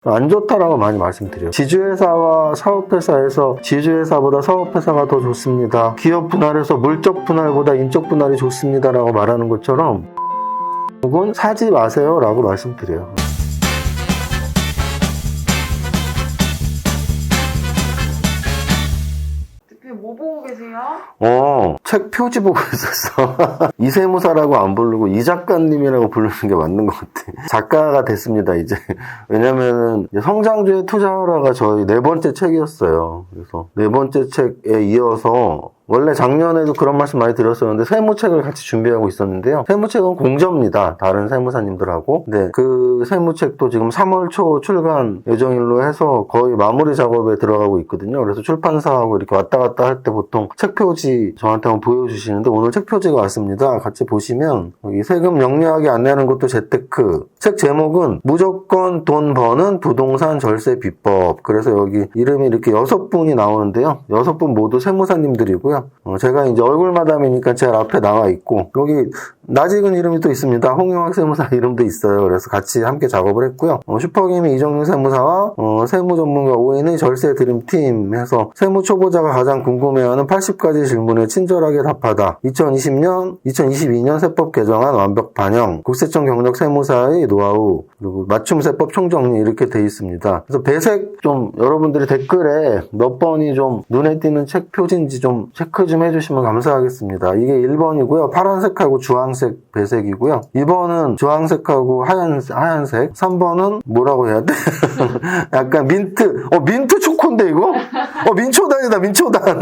안 좋다라고 많이 말씀드려요. 지주회사와 사업회사에서 지주회사보다 사업회사가 더 좋습니다. 기업 분할에서 물적 분할보다 인적 분할이 좋습니다라고 말하는 것처럼 그건 사지 마세요라고 말씀드려요. 뭐 보고 계세요? 책 표지 보고 있었어. 이세무사라고 안 부르고 이 작가님이라고 부르는 게 맞는 것 같아. 작가가 됐습니다, 이제. 왜냐면은, 성장주에 투자하라가 저희 4번째 책이었어요. 그래서 4번째 책에 이어서 원래 작년에도 그런 말씀 많이 드렸었는데 세무책을 같이 준비하고 있었는데요. 세무책은 공저입니다. 다른 세무사님들하고. 근데 그 세무책도 지금 3월 초 출간 예정일로 해서 거의 마무리 작업에 들어가고 있거든요. 그래서 출판사하고 이렇게 왔다 갔다 할 때 보통 책 표지 저한테 한번 보여주시는데 오늘 책 표지가 왔습니다. 같이 보시면 여기 세금 영리하게 안 내는 것도 재테크. 책 제목은 무조건 돈 버는 부동산 절세 비법. 그래서 여기 이름이 이렇게 6분이 나오는데요. 6분 모두 세무사님들이고요. 제가 이제 얼굴마담이니까 제일 앞에 나와 있고 여기 낯익은 이름이 또 있습니다. 홍영학 세무사 이름도 있어요. 그래서 같이 함께 작업을 했고요. 슈퍼김이 이정윤 세무사와 세무 전문가 5인의 절세 드림팀 해서 세무 초보자가 가장 궁금해하는 80가지 질문에 친절하게 답하다. 2022년 세법 개정안 완벽 반영, 국세청 경력 세무사의 노하우, 그리고 맞춤 세법 총정리 이렇게 돼 있습니다. 그래서 배색 좀 여러분들이 댓글에 몇 번이 좀 눈에 띄는 책 표지인지 좀 체크 좀 해주시면 감사하겠습니다. 이게 1번이고요. 파란색하고 주황색 배색이고요. 2번은 주황색하고 하얀색. 3번은 뭐라고 해야 돼? 약간 민트. 민트 초코인데 이거? 민초단이다, 민초단.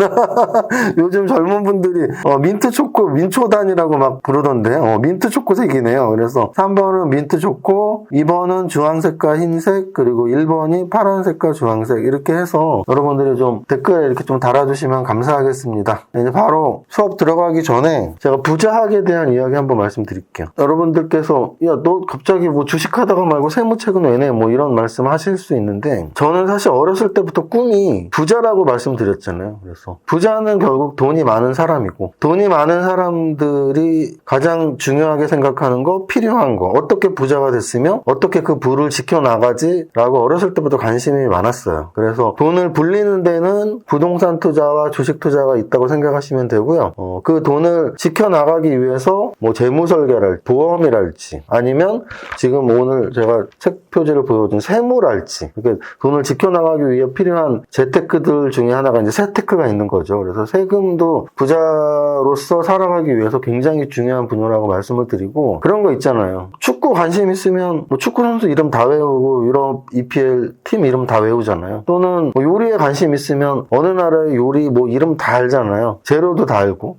요즘 젊은 분들이 민트 초코, 민초단이라고 막 부르던데 민트 초코색이네요. 그래서 3번은 민트 초코, 2번은 주황색과 흰색, 그리고 1번이 파란색과 주황색 이렇게 해서 여러분들이 좀 댓글에 이렇게 좀 달아주시면 감사하겠습니다. 이제 바로 수업 들어가기 전에 제가 부자학에 대한 이야기 한번 말씀드릴게요. 여러분들께서 야, 너 갑자기 뭐 주식하다가 말고 세무책은 왜 내? 뭐 이런 말씀 하실 수 있는데 저는 사실 어렸을 때부터 꿈이 부자라고 말씀드렸잖아요. 그래서 부자는 결국 돈이 많은 사람이고 돈이 많은 사람들이 가장 중요하게 생각하는 거, 필요한 거, 어떻게 부자가 됐으며 어떻게 그 부를 지켜나가지? 라고 어렸을 때부터 관심이 많았어요. 그래서 돈을 불리는 데는 부동산 투자와 주식 투자가 있다고 생각하시면 되고요. 그 돈을 지켜나가기 위해서 뭐 재무설계랄지 보험이랄지 아니면 지금 오늘 제가 책 표지를 보여준 세무랄지 이렇게 돈을 지켜나가기 위해 필요한 재테크들 중에 하나가 이제 세테크가 있는 거죠. 그래서 세금도 부자로서 살아가기 위해서 굉장히 중요한 분야라고 말씀을 드리고 그런 거 있잖아요. 축구 관심 있으면 뭐 축구 선수 이름 다 외우고 유럽 EPL 팀 이름 다 외우잖아요. 또는 뭐 요리에 관심 있으면 어느 나라의 요리 뭐 이름 다 알잖아요. 재료도 다 알고.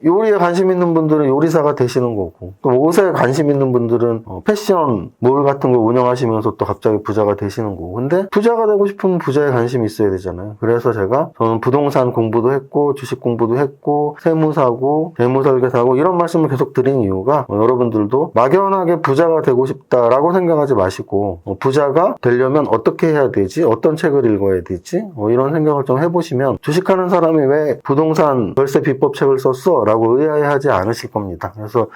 요리에 관심 있는 분들은 요리사가 되시는 거고 또 옷에 관심 있는 분들은 패션 몰 같은 걸 운영하시면서 또 갑자기 부자가 되시는 거고. 근데 부자가 되고 싶으면 부자에 관심이 있어야 되잖아요. 그래서 저는 부동산 공부도 했고 주식 공부도 했고 세무사고 재무설계사고 이런 말씀을 계속 드린 이유가 여러분들도 막연하게 부자가 되고 싶다라고 생각하지 마시고 부자가 되려면 어떻게 해야 되지? 어떤 책을 읽어야 되지? 이런 생각을 좀 해보시면 주식하는 사람이 왜 부동산 절세 비법 책을 썼어? 라고 의아해하지 않으실 겁니다. 그래서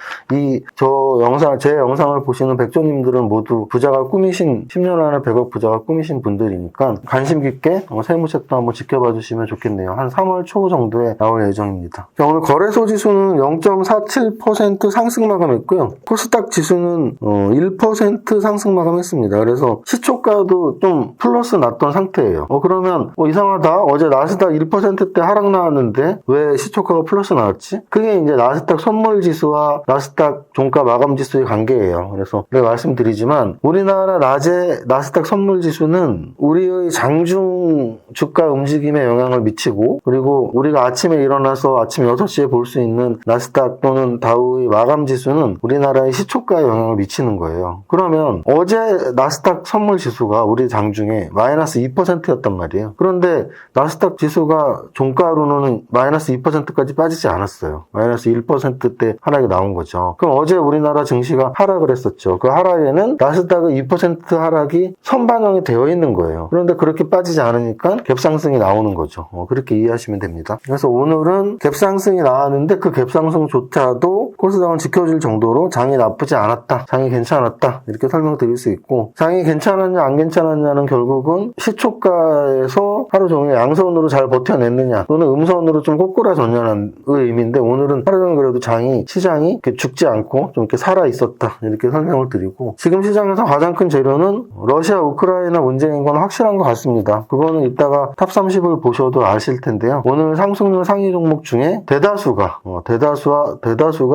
제 영상을 보시는 백조님들은 모두 부자가 꿈이신 10년 안에 100억 부자가 꿈이신 분들이니까 관심 깊게 세무책도 한번 지켜봐 주시면 좋겠네요. 한 3월 초 정도에 나올 예정입니다. 오늘 거래소 지수는 0.47% 상승 마감했고요. 코스닥 지수는 1% 상승 마감했습니다. 그래서 시초가도 좀 플러스 났던 상태예요. 그러면 이상하다. 어제 나스닥 1%대 하락 나왔는데 왜 시초가가 플러스 나왔지? 그게 이제 나스닥 선물 지수와 나스닥 종가 마감 지수의 관계예요. 그래서 내가 말씀드리지만 우리나라 낮에 나스닥 선물 지수는 우리의 장중 주가 움직임에 영향을 미치고 그리고 우리가 아침에 일어나서 아침 6시에 볼 수 있는 나스닥 또는 다우의 마감 지수는 우리나라의 시초가에 영향을 미치는 거예요. 그러면 어제 나스닥 선물 지수가 우리 장중에 마이너스 2%였단 말이에요. 그런데 나스닥 지수가 종가로는 마이너스 2%까지 빠지지 않았어요. 마이너스 1%대 하락이 나온 나온 거죠. 그럼 어제 우리나라 증시가 하락을 했었죠. 그 하락에는 나스닥의 2% 하락이 선반영이 되어 있는 거예요. 그런데 그렇게 빠지지 않으니까 갭상승이 나오는 거죠. 그렇게 이해하시면 됩니다. 그래서 오늘은 갭상승이 나왔는데 그 갭상승조차도 코스닥은 지켜줄 정도로 장이 나쁘지 않았다. 장이 괜찮았다. 이렇게 설명드릴 수 있고, 장이 괜찮았냐 안 괜찮았냐는 결국은 시초가에서 하루 종일 양선으로 잘 버텨냈느냐 또는 음선으로 좀 꼬꾸라졌냐는 의미인데, 오늘은 하루 종일 그래도 시장이 이렇게 죽지 않고 좀 이렇게 살아있었다. 이렇게 설명을 드리고, 지금 시장에서 가장 큰 재료는 러시아 우크라이나 문제인 건 확실한 것 같습니다. 그거는 이따가 탑30을 보셔도 아실 텐데요. 오늘 상승률 상위 종목 중에 대다수가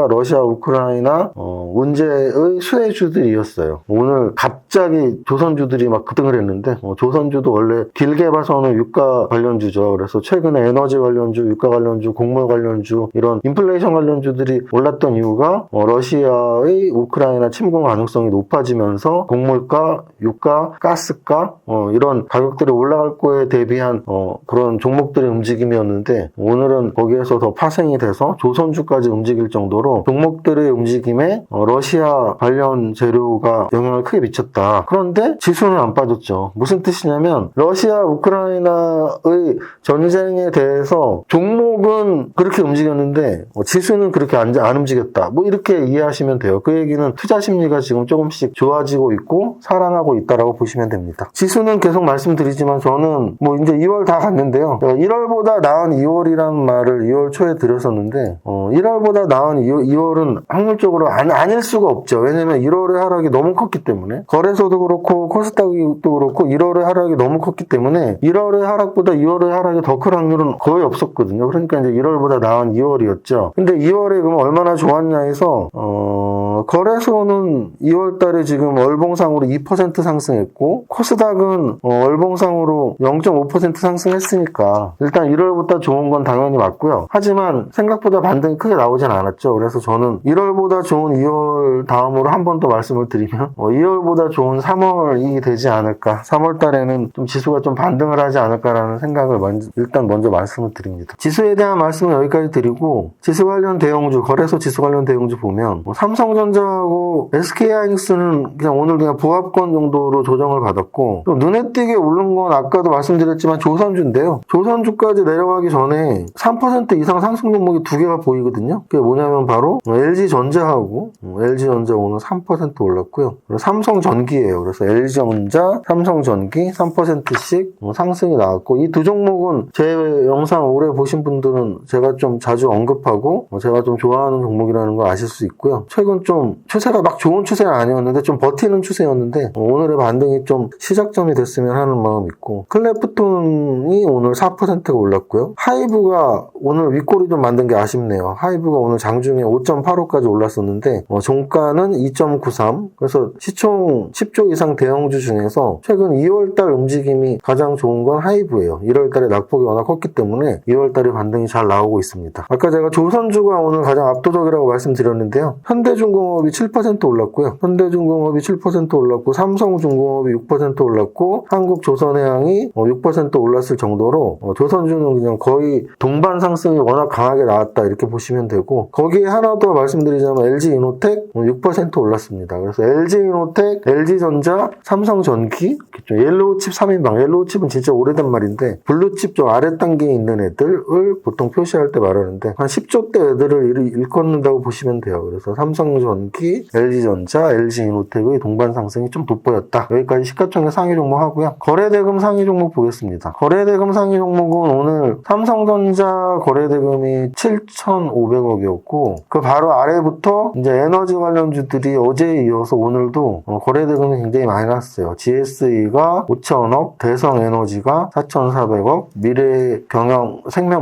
러시아 우크라이나 문제의 수혜주들이었어요. 오늘 갑자기 조선주들이 막 급등을 했는데, 조선주도 원래 길게 봐서는 유가 관련주죠. 그래서 최근에 에너지 관련주, 유가 관련주, 곡물 관련주, 이런 인플레이션 관련주들이 올랐던 이유가 러시아의 우크라이나 침공 가능성이 높아지면서 곡물가, 유가, 가스가 이런 가격들이 올라갈 거에 대비한 그런 종목들의 움직임이었는데, 오늘은 거기에서 더 파생이 돼서 조선주까지 움직일 정도로 종목들의 움직임에 러시아 관련 재료가 영향을 크게 미쳤다. 그런데 지수는 안 빠졌죠. 무슨 뜻이냐면 러시아 우크라이나의 전쟁에 대해서 종목은 그렇게 움직였는데 지수는 그렇게 안 움직였다. 뭐 이렇게 이해하시면 돼요. 그 얘기는 투자 심리가 지금 조금씩 좋아지고 있고 살아나고 있다라고 보시면 됩니다. 지수는 계속 말씀드리지만 저는 뭐 이제 2월 다 갔는데요. 1월보다 나은 2월이라는 말을 2월 초에 드렸었는데 1월보다 나은 2월은 확률적으로 아닐 수가 없죠. 왜냐면 1월의 하락이 너무 컸기 때문에, 거래소도 그렇고 코스닥도 그렇고 1월의 하락이 너무 컸기 때문에 1월의 하락보다 2월의 하락이 더 큰 확률은 거의 없었거든요. 그러니까 이제 1월보다 나은 2월이었죠. 근데 2월에 그럼 얼마나 좋았냐 해서 거래소는 2월 달에 지금 월봉상으로 2% 상승했고, 코스닥은 월봉상으로 0.5% 상승했으니까 일단 1월보다 좋은 건 당연히 맞고요. 하지만 생각보다 반등이 크게 나오진 않았죠. 그래서 저는 1월보다 좋은 2월 다음으로 한 번 더 말씀을 드리면 2월보다 좋은 3월이 되지 않을까. 3월 달에는 좀 지수가 좀 반등을 하지 않을까라는 생각을 일단 먼저 말씀을 드립니다. 지수에 대한 말씀은 여기까지 드리고, 지수 관련 대형주, 거래소 지수 관련 대형주 보면 삼성전자하고 SK하이닉스는 오늘 그냥 보합권 정도로 조정을 받았고, 또 눈에 띄게 오른 건 아까도 말씀드렸지만 조선주인데요. 조선주까지 내려가기 전에 3% 이상 상승 종목이 두 개가 보이거든요. 그게 뭐냐면 바로 LG전자하고, LG전자 오늘 3% 올랐고요. 그리고 삼성전기예요. 그래서 LG전자, 삼성전기 3%씩 상승이 나왔고, 이 두 종목은 제 영상 오래 보신 분들은 제가 좀 자주 언급하고 제가 좀 좋아하는 종목이라는 걸 아실 수 있고요. 최근 좀 추세가 막 좋은 추세는 아니었는데 좀 버티는 추세였는데 오늘의 반등이 좀 시작점이 됐으면 하는 마음이 있고, 클래프톤이 오늘 4%가 올랐고요. 하이브가 오늘 윗꼬리 좀 만든 게 아쉽네요. 하이브가 오늘 장중에 5.85까지 올랐었는데 종가는 2.93. 그래서 시총 10조 이상 대형주 중에서 최근 2월달 움직임이 가장 좋은 건 하이브예요. 1월달에 낙폭이 워낙 컸기 때문에 2월달에 반등이 잘 나오고 있습니다. 아까 제가 조선주가 오늘 가장 압도적이라고 말씀드렸는데요. 현대중공업이 7% 올랐고요. 현대중공업이 7% 올랐고, 삼성중공업이 6% 올랐고, 한국조선해양이 6% 올랐을 정도로 조선주는 그냥 거의 동반 상승이 워낙 강하게 나왔다 이렇게 보시면 되고, 거기에 하나 더 말씀드리자면 LG이노텍 6% 올랐습니다. 그래서 LG이노텍, LG전자, 삼성전기, 옐로우칩 3인방, 옐로우칩은 진짜 오래된 말인데 블루칩 좀 아래 단계에 있는 애들을 보통 표시할 때 말하는데 한 10조대 애들을 일컫는다고 보시면 돼요. 그래서 삼성전기, LG전자, LG이노텍의 동반 상승이 좀 돋보였다. 여기까지 시가총액 상위 종목 하고요. 거래대금 상위 종목 보겠습니다. 거래대금 상위 종목은 오늘 삼성전자 거래대금이 7,500억이었고, 그 바로 아래부터 이제 에너지 관련주들이 어제에 이어서 오늘도 거래대금이 굉장히 많이 났어요. GSE가 5,000억, 대성에너지가 4,400억,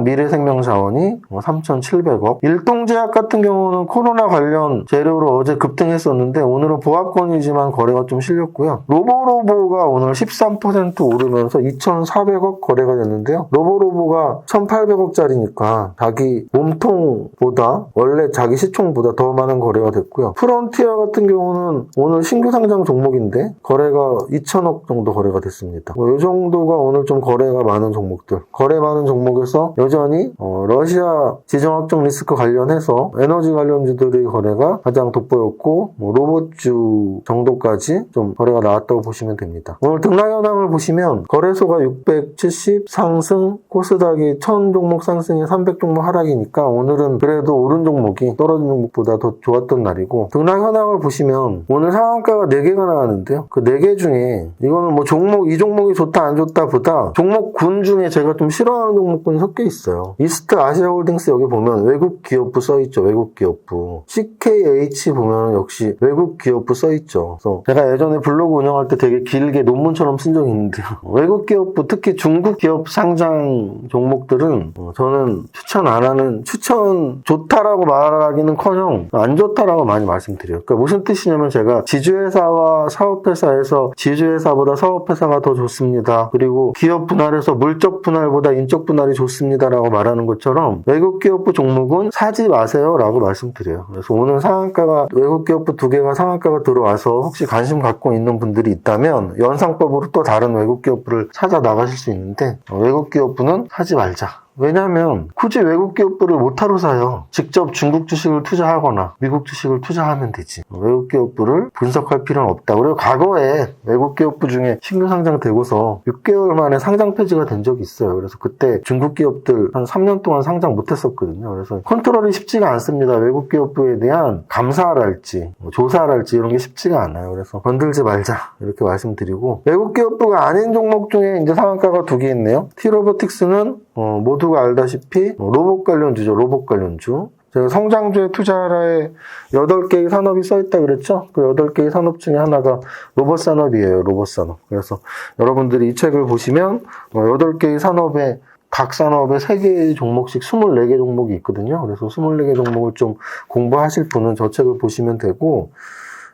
미래생명자원이 3,700억. 일동제약 같은 경우는 코로나 관련 재료로 어제 급등했었는데 오늘은 보합권이지만 거래가 좀 실렸고요. 로보로보가 오늘 13% 오르면서 2,400억 거래가 됐는데요. 로보로보가 1,800억짜리니까 자기 몸통보다 원래 자기 시총보다 더 많은 거래가 됐고요. 프론티어 같은 경우는 오늘 신규 상장 종목인데 거래가 2,000억 정도 거래가 됐습니다. 이 정도가 오늘 좀 거래가 많은 종목들. 거래 많은 종목에서 여전히 러시아 지정학적 리스크 관련해서 에너지 관련주들의 거래가 가장 돋보였고 로봇주 정도까지 좀 거래가 나왔다고 보시면 됩니다. 오늘 등락 현황을 보시면 거래소가 670 상승, 코스닥이 1000 종목 상승에 300 종목 하락이니까 오늘은 그래도 오른 종목이 떨어진 종목보다 더 좋았던 날이고, 등락 현황을 보시면 오늘 상한가가 4개가 나왔는데요. 그 4개 중에 이거는 뭐 종목, 이 종목이 좋다 안 좋다 보다 종목군 중에 제가 좀 싫어하는 종목군이 섞여 있어요. 이스트 아시아홀딩스 여기 보면 외국 기업부 써있죠. 외국 기업부. CKH 보면 역시 외국 기업부 써있죠. 그래서 제가 예전에 블로그 운영할 때 되게 길게 논문처럼 쓴 적이 있는데요. 외국 기업부, 특히 중국 기업 상장 종목들은 저는 추천 안 하는, 추천 좋다라고 말하기는커녕 안 좋다라고 많이 말씀드려요. 그러니까 무슨 뜻이냐면 제가 지주회사와 사업회사에서 지주회사보다 사업회사가 더 좋습니다. 그리고 기업 분할에서 물적 분할보다 인적 분할이 좋습니다라고 말하는 것처럼 외국 기업부 종목은 사지 마세요라고 말씀드려요. 그래서 오늘 상한가가, 외국 기업부 2개가 상한가가 들어와서 혹시 관심 갖고 있는 분들이 있다면 연상법으로 또 다른 외국 기업부를 찾아 나가실 수 있는데, 외국 기업부는 사지 말자. 왜냐하면 굳이 외국 기업부를 못하러 사요. 직접 중국 주식을 투자하거나 미국 주식을 투자하면 되지. 외국 기업부를 분석할 필요는 없다. 그리고 과거에 외국 기업부 중에 신규 상장되고서 6개월 만에 상장 폐지가 된 적이 있어요. 그래서 그때 중국 기업들 한 3년 동안 상장 못했었거든요. 그래서 컨트롤이 쉽지가 않습니다. 외국 기업부에 대한 감사랄지 조사랄지 이런 게 쉽지가 않아요. 그래서 건들지 말자 이렇게 말씀드리고, 외국 기업부가 아닌 종목 중에 이제 상한가가 2개 있네요. T-로보틱스는 모두가 알다시피 로봇 관련주죠. 로봇 관련주. 제가 성장주에 투자하라에 8개의 산업이 써있다 그랬죠? 그 8개의 산업 중에 하나가 로봇 산업이에요. 로봇 산업. 그래서 여러분들이 이 책을 보시면 8개의 산업에 각 산업에 3개의 종목씩 24개 종목이 있거든요. 그래서 24개 종목을 좀 공부하실 분은 저 책을 보시면 되고,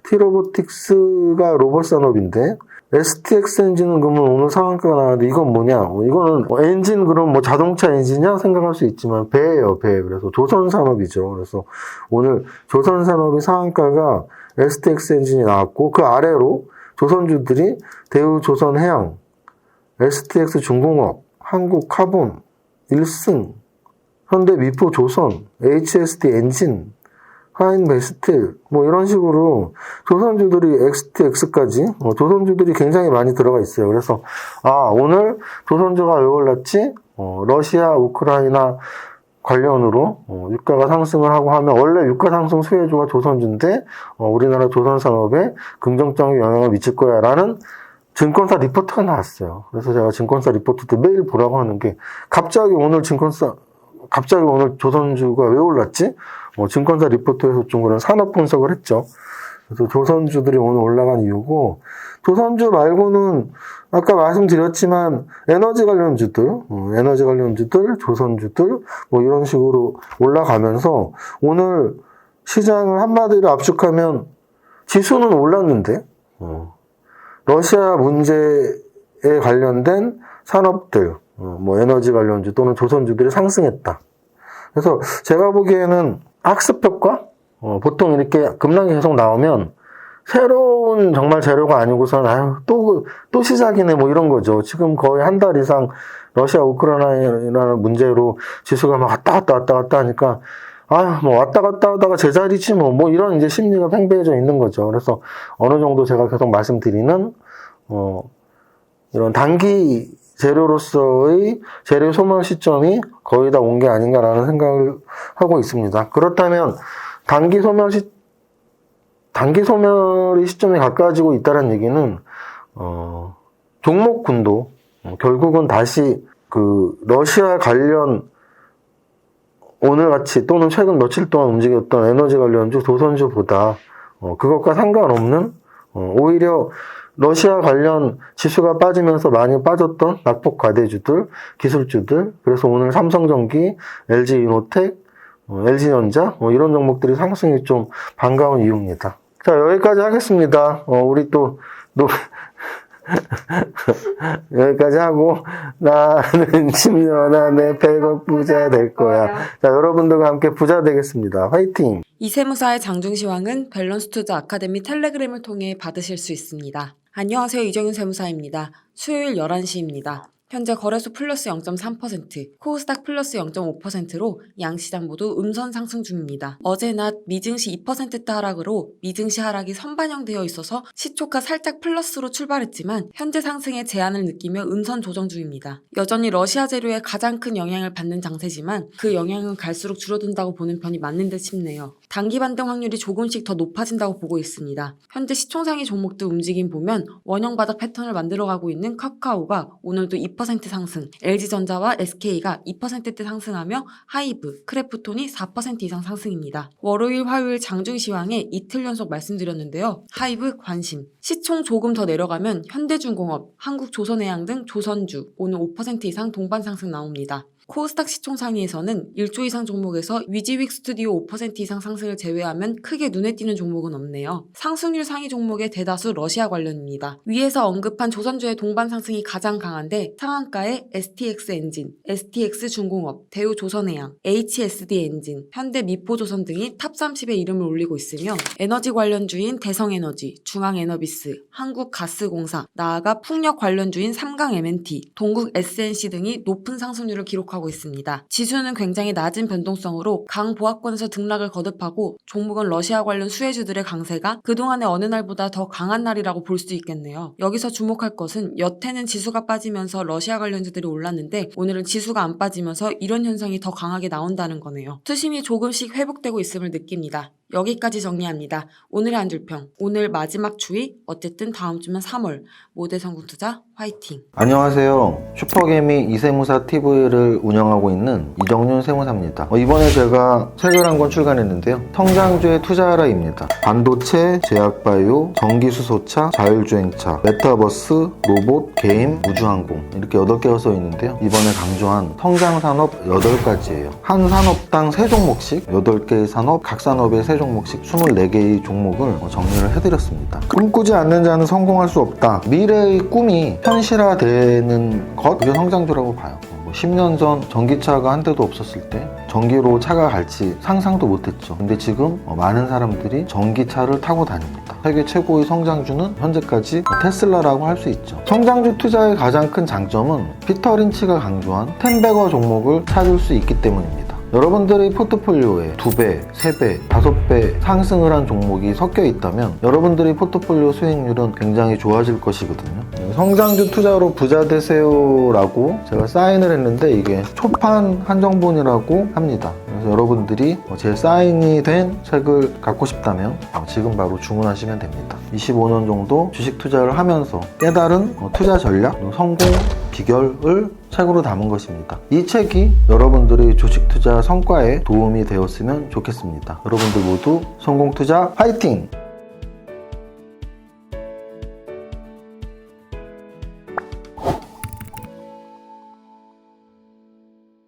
T-로보틱스가 로봇 산업인데 STX 엔진은 그러면 오늘 상한가가 나왔는데 이건 뭐냐? 이거는 엔진, 그럼 뭐 자동차 엔진이냐 생각할 수 있지만 배예요, 배. 그래서 조선산업이죠. 그래서 오늘 조선산업의 상한가가 STX 엔진이 나왔고, 그 아래로 조선주들이 대우조선해양, STX 중공업, 한국카본, 일승, 현대미포조선, HSD 엔진, 하인베스트, 뭐 이런 식으로 조선주들이 XTX까지 조선주들이 굉장히 많이 들어가 있어요. 그래서 오늘 조선주가 왜 올랐지? 러시아, 우크라이나 관련으로 유가가 상승을 하고 하면, 원래 유가 상승 수혜주가 조선주인데 우리나라 조선산업에 긍정적인 영향을 미칠 거야 라는 증권사 리포트가 나왔어요. 그래서 제가 증권사 리포트도 매일 보라고 하는 게, 갑자기 오늘 조선주가 왜 올랐지? 증권사 리포트에서 좀 그런 산업 분석을 했죠. 그래서 조선주들이 오늘 올라간 이유고, 조선주 말고는 아까 말씀드렸지만 에너지 관련주들, 조선주들 뭐 이런 식으로 올라가면서 오늘 시장을 한마디로 압축하면 지수는 올랐는데 러시아 문제에 관련된 산업들, 뭐 에너지 관련주 또는 조선주들이 상승했다. 그래서 제가 보기에는 학습 효과? 보통 이렇게 급락이 계속 나오면 새로운 정말 재료가 아니고선 또 시작이네 뭐 이런 거죠. 지금 거의 한 달 이상 러시아 우크라이나 문제로 지수가 막 왔다 갔다 하니까 뭐 왔다 갔다 하다가 제자리지 뭐 이런 이제 심리가 팽배해져 있는 거죠. 그래서 어느 정도 제가 계속 말씀드리는 이런 단기 재료로서의 재료 소멸 시점이 거의 다 온 게 아닌가라는 생각을 하고 있습니다. 그렇다면 단기 소멸의 시점이 가까워지고 있다는 얘기는 종목군도 결국은 다시 그 러시아 관련 오늘같이 또는 최근 며칠 동안 움직였던 에너지 관련주, 조선주보다 그것과 상관없는 오히려 러시아 관련 지수가 빠지면서 많이 빠졌던 낙폭 과대주들, 기술주들, 그래서 오늘 삼성전기, LG이노텍, LG전자 이런 종목들이 상승이 좀 반가운 이유입니다. 자, 여기까지 하겠습니다. 우리 또 여기까지 하고, 나는 10년 안에 100억 부자 될 거야. 자, 여러분들과 함께 부자 되겠습니다. 화이팅! 이세무사의 장중시황은 밸런스 투자 아카데미 텔레그램을 통해 받으실 수 있습니다. 안녕하세요. 이정윤 세무사입니다. 수요일 11시입니다. 현재 거래소 플러스 0.3%, 코스닥 플러스 0.5%로 양 시장 모두 음선 상승 중입니다. 어제 낮 미증시 2%대 하락으로 미증시 하락이 선반영되어 있어서 시초가 살짝 플러스로 출발했지만 현재 상승에 제한을 느끼며 음선 조정 중입니다. 여전히 러시아 재료에 가장 큰 영향을 받는 장세지만 그 영향은 갈수록 줄어든다고 보는 편이 맞는 듯 싶네요. 단기 반등 확률이 조금씩 더 높아진다고 보고 있습니다. 현재 시총상위 종목들 움직임 보면 원형 바닥 패턴을 만들어가고 있는 카카오가 오늘도 2% 상승, LG전자와 SK가 2%대 상승하며 하이브, 크래프톤이 4% 이상 상승입니다. 월요일, 화요일 장중시황에 이틀 연속 말씀드렸는데요. 하이브 관심, 시총 조금 더 내려가면 현대중공업, 한국조선해양 등 조선주 오늘 5% 이상 동반 상승 나옵니다. 코스닥 시총 상위에서는 1조 이상 종목에서 위지윅 스튜디오 5% 이상 상승을 제외하면 크게 눈에 띄는 종목은 없네요. 상승률 상위 종목의 대다수 러시아 관련입니다. 위에서 언급한 조선주의 동반 상승이 가장 강한데 상한가에 STX 엔진, STX 중공업, 대우조선해양, HSD 엔진, 현대미포조선 등이 탑 30에 이름을 올리고 있으며 에너지 관련주인 대성에너지, 중앙에너비스, 한국가스공사, 나아가 풍력 관련주인 삼강 M&T, 동국 SNC 등이 높은 상승률을 기록하고 있습니다. 지수는 굉장히 낮은 변동성으로 강보합권에서 등락을 거듭하고 종목은 러시아 관련 수혜주들의 강세가 그동안의 어느 날보다 더 강한 날이라고 볼 수 있겠네요. 여기서 주목할 것은 여태는 지수가 빠지면서 러시아 관련주들이 올랐는데 오늘은 지수가 안 빠지면서 이런 현상이 더 강하게 나온다는 거네요. 투심이 조금씩 회복되고 있음을 느낍니다. 여기까지 정리합니다. 오늘의 한 줄평, 오늘 마지막 주의, 어쨌든 다음 주면 3월, 모대성공투자 화이팅! 안녕하세요. 슈퍼개미 이세무사 TV를 운영하고 있는 이정윤 세무사입니다. 이번에 제가 책을 한 권 출간했는데요. 성장주에 투자하라입니다. 반도체, 제약바이오, 전기수소차, 자율주행차, 메타버스, 로봇, 게임, 우주항공 이렇게 8개가 써 있는데요. 이번에 강조한 성장산업 8가지예요. 한 산업당 3종목씩 8개의 산업, 각 산업의 3종목씩 24개의 종목을 정리를 해드렸습니다. 꿈꾸지 않는 자는 성공할 수 없다. 미래의 꿈이 현실화되는 것, 그게 성장주라고 봐요. 10년 전 전기차가 한 대도 없었을 때 전기로 차가 갈지 상상도 못했죠. 근데 지금 많은 사람들이 전기차를 타고 다닙니다. 세계 최고의 성장주는 현재까지 테슬라라고 할 수 있죠. 성장주 투자의 가장 큰 장점은 피터 린치가 강조한 10배거 종목을 찾을 수 있기 때문입니다. 여러분들의 포트폴리오에 2배, 3배, 5배 상승을 한 종목이 섞여 있다면 여러분들의 포트폴리오 수익률은 굉장히 좋아질 것이거든요. 성장주 투자로 부자 되세요라고 제가 사인을 했는데 이게 초판 한정본이라고 합니다. 그래서 여러분들이 제 사인이 된 책을 갖고 싶다면 지금 바로 주문하시면 됩니다. 25년 정도 주식 투자를 하면서 깨달은 투자 전략, 성공 비결을 책으로 담은 것입니다. 이 책이 여러분들의 주식 투자 성과에 도움이 되었으면 좋겠습니다. 여러분들 모두 성공 투자 파이팅!